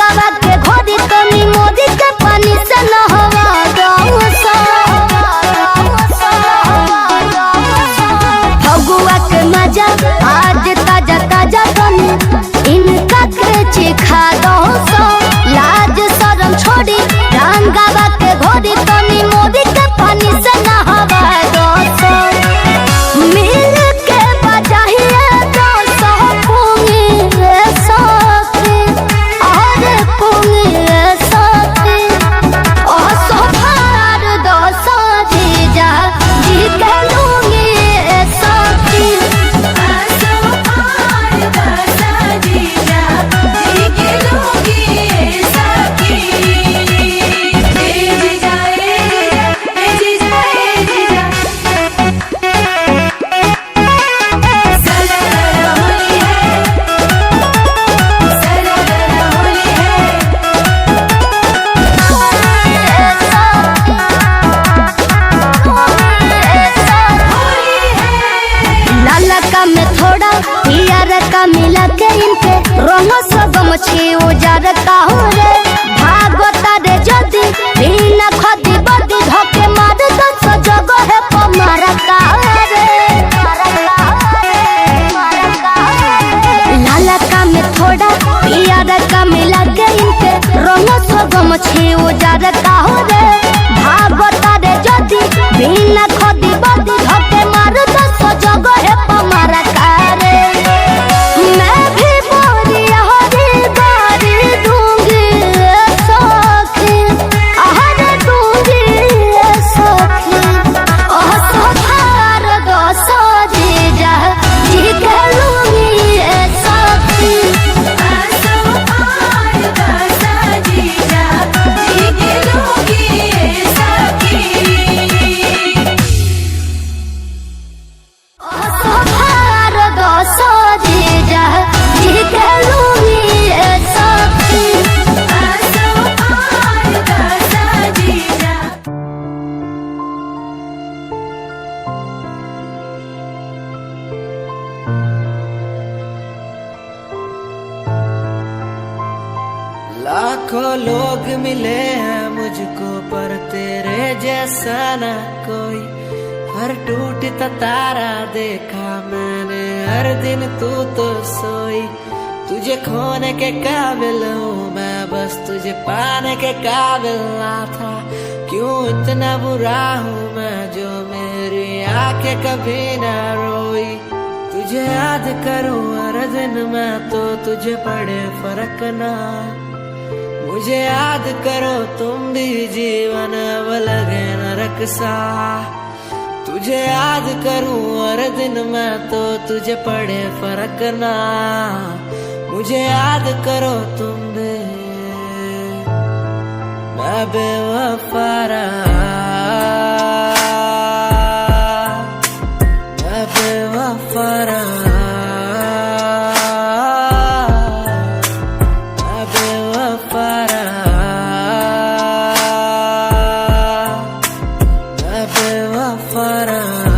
रंगवा के घोड़ी तनी मोदी के पानी से नहवा गाँव सा फगुआ के मजा आज ताजा ताजा तनी इनका के चिखा दो सो लाज शरम छोड़ी रंगवा के घोड़ी तनी मोदी के पानी से नहवा दो सो मिल के बजाइए दो सो पुंगी सखी और पुंगी सखी ओ सोफार दो सो जीजा जी के लूंगी सखी में थोड़ा पियर का मिला के इनके रंग सब मछी उजार का हो रे भागवता रे जदी बिना खदी बदी धोके मार दस जगह है पमार का रे लाला का में थोड़ा पियर का मिला के इनके रंग सब मछी उजार का हो रे भागवता रे जदी बिना खदी बदी धोके मार दस जगह है पमार का रे मैं भी बोरिया हरी बारी दूंगी सखी आहर दूंगी सखी ओह सोफार दो सो जीजा जी के लूंगी सखी सोफार दो सो जीजा जी के लूंगी सखी लाखों लोग मिले हैं मुझको पर तेरे जैसा ना कोई हर टूटता तारा देखा मैंने हर दिन तू तो सोई तुझे खोने के काबिल हूँ मैं बस तुझे पाने के काबिल ना था क्यों इतना बुरा हूँ मैं जो मेरी आंखें कभी ना रोई तुझे याद करूँ हर दिन मैं तो तुझे पड़े फर्क ना मुझे याद करो तुम भी जीवन अब लगे नरक सा तुझे याद करूं हर दिन मैं तो तुझे पड़े फर्क ना मुझे याद करो तुम भी मैं बेवफा रहा मैं बेवफा रहा मैं बेवफा रहा मैं बेवफा रहा